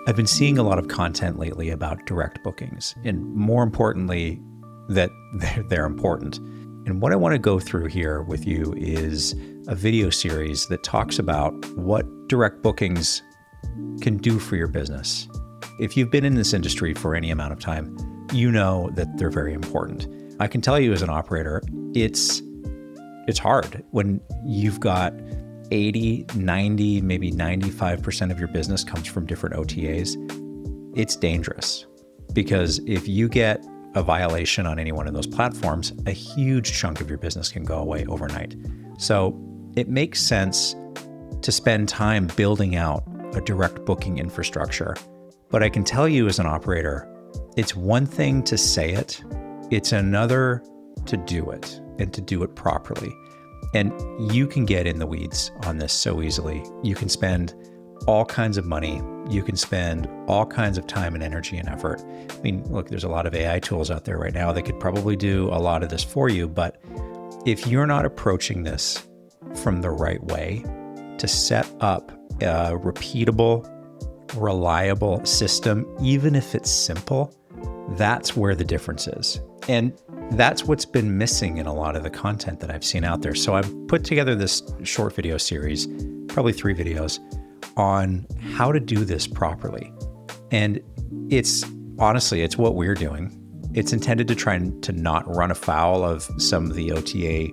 I've been seeing a lot of content lately about direct bookings, and more importantly, that they're important. And what I want to go through here with you is a video series that talks about what direct bookings can do for your business. If you've been in this industry for any amount of time, you know that they're very important. I can tell you as an operator, it's hard when you've got 80, 90, maybe 95% of your business comes from different OTAs. It's dangerous because if you get a violation on any one of those platforms, a huge chunk of your business can go away overnight. So it makes sense to spend time building out a direct booking infrastructure. But I can tell you as an operator, it's one thing to say it, it's another to do it and to do it properly. And you can get in the weeds on this so easily. You can spend all kinds of money. You can spend all kinds of time and energy and effort. I mean, look, there's a lot of AI tools out there right now that could probably do a lot of this for you. But if you're not approaching this from the right way to set up a repeatable, reliable system, even if it's simple, that's where the difference is. And that's what's been missing in a lot of the content that I've seen out there. So I've put together this short video series, probably 3 videos, on how to do this properly. And it's honestly, it's what we're doing. It's intended to try to not run afoul of some of the OTA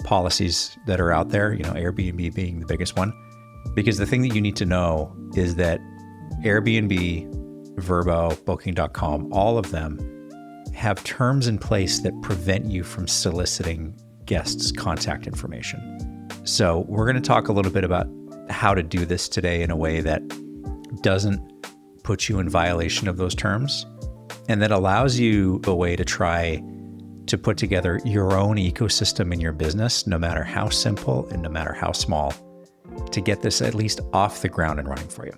policies that are out there, Airbnb being the biggest one. Because the thing that you need to know is that Airbnb, Vrbo, Booking.com, all of them have terms in place that prevent you from soliciting guests' contact information. So we're going to talk a little bit about how to do this today in a way that doesn't put you in violation of those terms and that allows you a way to try to put together your own ecosystem in your business, no matter how simple and no matter how small, to get this at least off the ground and running for you.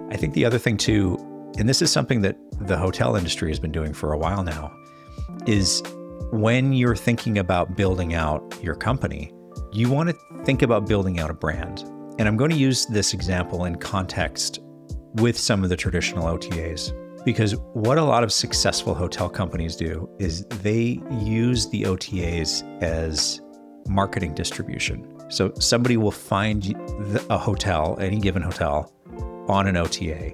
I think the other thing too, and this is something that the hotel industry has been doing for a while now, is when you're thinking about building out your company, you want to think about building out a brand. And I'm going to use this example in context with some of the traditional OTAs, because what a lot of successful hotel companies do is they use the OTAs as marketing distribution. So somebody will find a hotel, any given hotel, on an OTA,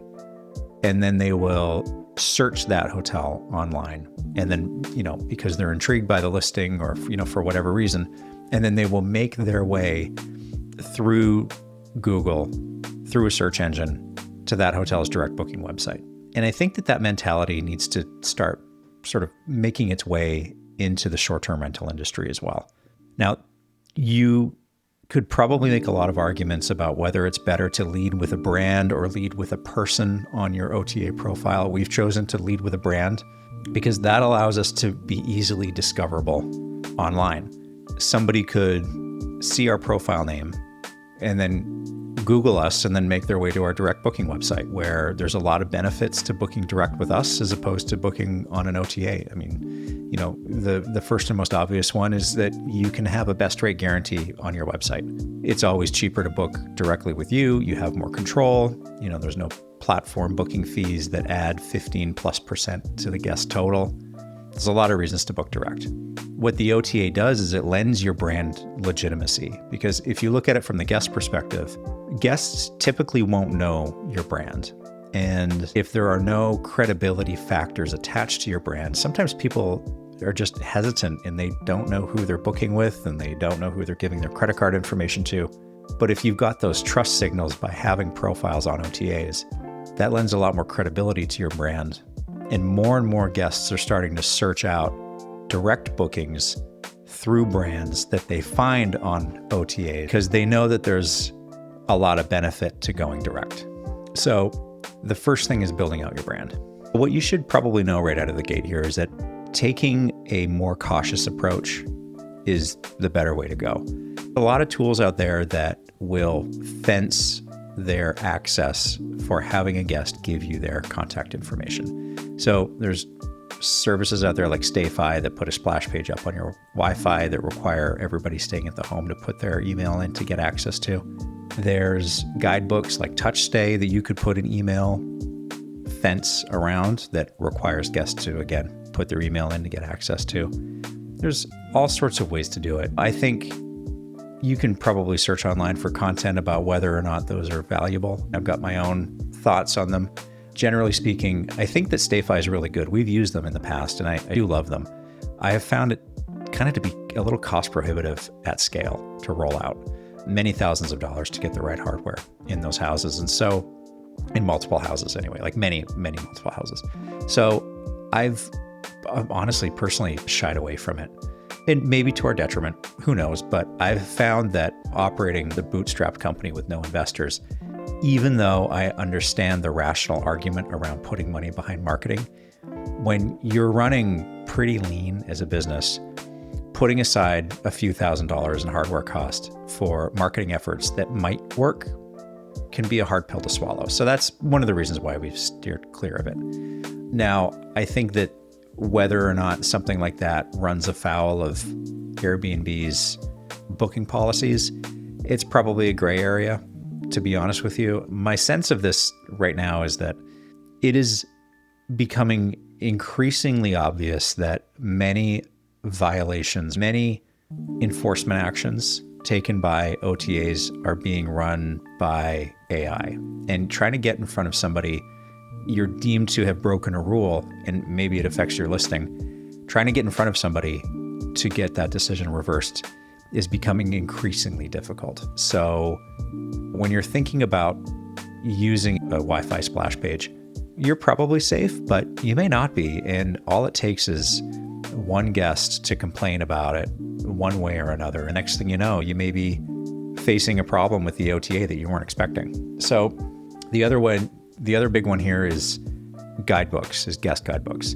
and then they will search that hotel online. And then, because they're intrigued by the listing or, for whatever reason, and then they will make their way through Google, through a search engine to that hotel's direct booking website. And I think that mentality needs to start sort of making its way into the short-term rental industry as well. Now, you could probably make a lot of arguments about whether it's better to lead with a brand or lead with a person on your OTA profile. We've chosen to lead with a brand because that allows us to be easily discoverable online. Somebody could see our profile name and then Google us and then make their way to our direct booking website, where there's a lot of benefits to booking direct with us as opposed to booking on an OTA. I mean, the first and most obvious one is that you can have a best rate guarantee on your website. It's always cheaper to book directly with you. You have more control. There's no platform booking fees that add 15+% to the guest total. There's a lot of reasons to book direct. What the OTA does is it lends your brand legitimacy, because if you look at it from the guest perspective, guests typically won't know your brand. And if there are no credibility factors attached to your brand, sometimes people are just hesitant and they don't know who they're booking with and they don't know who they're giving their credit card information to. But if you've got those trust signals by having profiles on OTAs, that lends a lot more credibility to your brand. And more guests are starting to search out direct bookings through brands that they find on OTA because they know that there's a lot of benefit to going direct. So the first thing is building out your brand. What you should probably know right out of the gate here is that taking a more cautious approach is the better way to go. A lot of tools out there that will fence their access for having a guest give you their contact information. So there's services out there like StayFi that put a splash page up on your Wi-Fi that require everybody staying at the home to put their email in to get access to. There's guidebooks like Touchstay that you could put an email fence around that requires guests to, again, put their email in to get access to. There's all sorts of ways to do it. I think you can probably search online for content about whether or not those are valuable. I've got my own thoughts on them. Generally speaking, I think that StayFi is really good. We've used them in the past, and I do love them. I have found it kind of to be a little cost prohibitive at scale to roll out. Many thousands of dollars to get the right hardware in those houses. And so, in multiple houses anyway, like many multiple houses. So I've honestly, personally shied away from it. And maybe to our detriment, who knows? But I've found that operating the bootstrapped company with no investors, even though I understand the rational argument around putting money behind marketing, when you're running pretty lean as a business, putting aside a few $1,000s in hardware cost for marketing efforts that might work can be a hard pill to swallow. So that's one of the reasons why we've steered clear of it. Now, I think that whether or not something like that runs afoul of Airbnb's booking policies, it's probably a gray area, to be honest with you. My sense of this right now is that it is becoming increasingly obvious that many violations, many enforcement actions taken by OTAs are being run by AI. And trying to get in front of somebody, you're deemed to have broken a rule, and maybe it affects your listing. Trying to get in front of somebody to get that decision reversed is becoming increasingly difficult. So when you're thinking about using a Wi-Fi splash page, you're probably safe, but you may not be. And all it takes is one guest to complain about it one way or another. And next thing you know, you may be facing a problem with the OTA that you weren't expecting. So the other big one here is guidebooks, is guest guidebooks.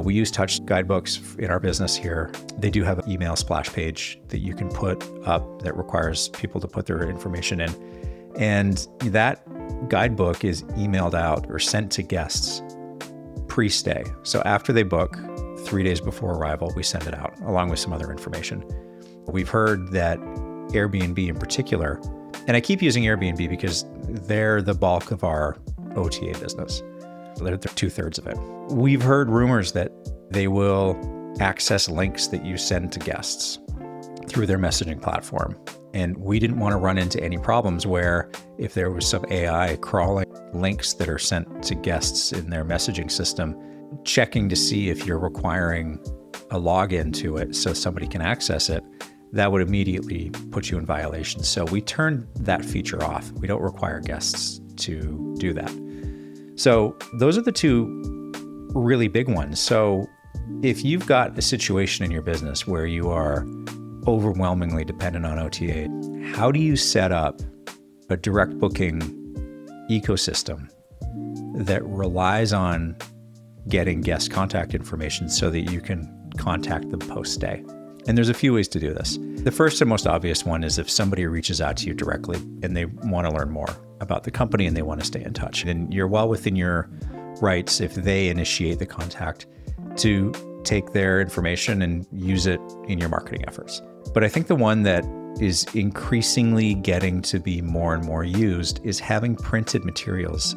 We use Touch guidebooks in our business here. They do have an email splash page that you can put up that requires people to put their information in. And that guidebook is emailed out or sent to guests pre-stay. So after they book, 3 days before arrival, we send it out along with some other information. We've heard that Airbnb in particular, and I keep using Airbnb because they're the bulk of our OTA business. They're 2/3 of it. We've heard rumors that they will access links that you send to guests through their messaging platform. And we didn't want to run into any problems where if there was some AI crawling links that are sent to guests in their messaging system, checking to see if you're requiring a login to it so somebody can access it, that would immediately put you in violation. So we turned that feature off. We don't require guests to do that. So those are the two really big ones. So if you've got a situation in your business where you are overwhelmingly dependent on OTA, how do you set up a direct booking ecosystem that relies on getting guest contact information so that you can contact them post-stay? And there's a few ways to do this. The first and most obvious one is if somebody reaches out to you directly and they want to learn more about the company and they want to stay in touch. And you're well within your rights, if they initiate the contact, to take their information and use it in your marketing efforts. But I think the one that is increasingly getting to be more and more used is having printed materials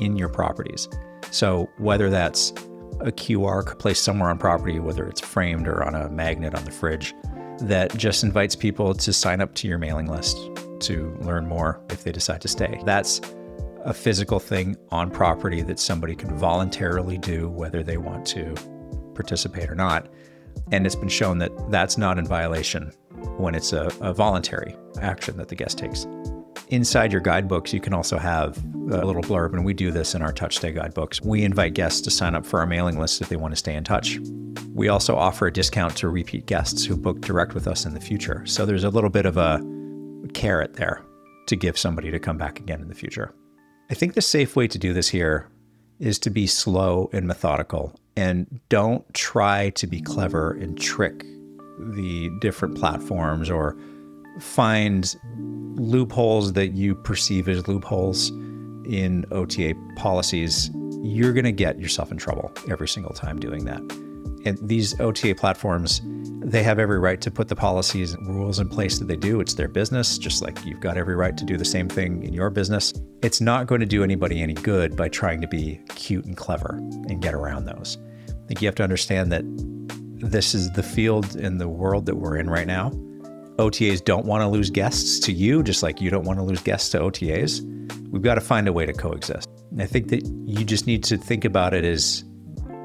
in your properties. So whether that's a QR placed somewhere on property, whether it's framed or on a magnet on the fridge, that just invites people to sign up to your mailing list to learn more if they decide to stay. That's a physical thing on property that somebody can voluntarily do, whether they want to participate or not. And it's been shown that that's not in violation when it's a voluntary action that the guest takes. Inside your guidebooks, you can also have a little blurb, and we do this in our Touchstay guidebooks. We invite guests to sign up for our mailing list if they want to stay in touch. We also offer a discount to repeat guests who book direct with us in the future. So there's a little bit of a carrot there to give somebody to come back again in the future. I think the safe way to do this here is to be slow and methodical, and don't try to be clever and trick the different platforms or find loopholes that you perceive as loopholes in OTA policies. You're going to get yourself in trouble every single time doing that. And these OTA platforms, they have every right to put the policies and rules in place that they do. It's their business, just like you've got every right to do the same thing in your business. It's not going to do anybody any good by trying to be cute and clever and get around those. I think you have to understand that this is the field in the world that we're in right now. OTAs don't want to lose guests to you, just like you don't want to lose guests to OTAs. We've got to find a way to coexist. And I think that you just need to think about it as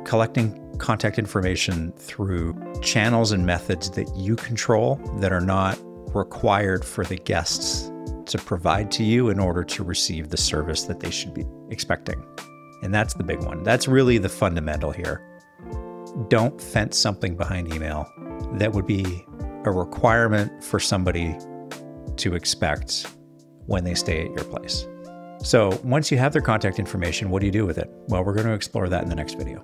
collecting contact information through channels and methods that you control that are not required for the guests to provide to you in order to receive the service that they should be expecting. And that's the big one. That's really the fundamental here. Don't fence something behind email that would be a requirement for somebody to expect when they stay at your place. So once you have their contact information, what do you do with it? Well, we're going to explore that in the next video.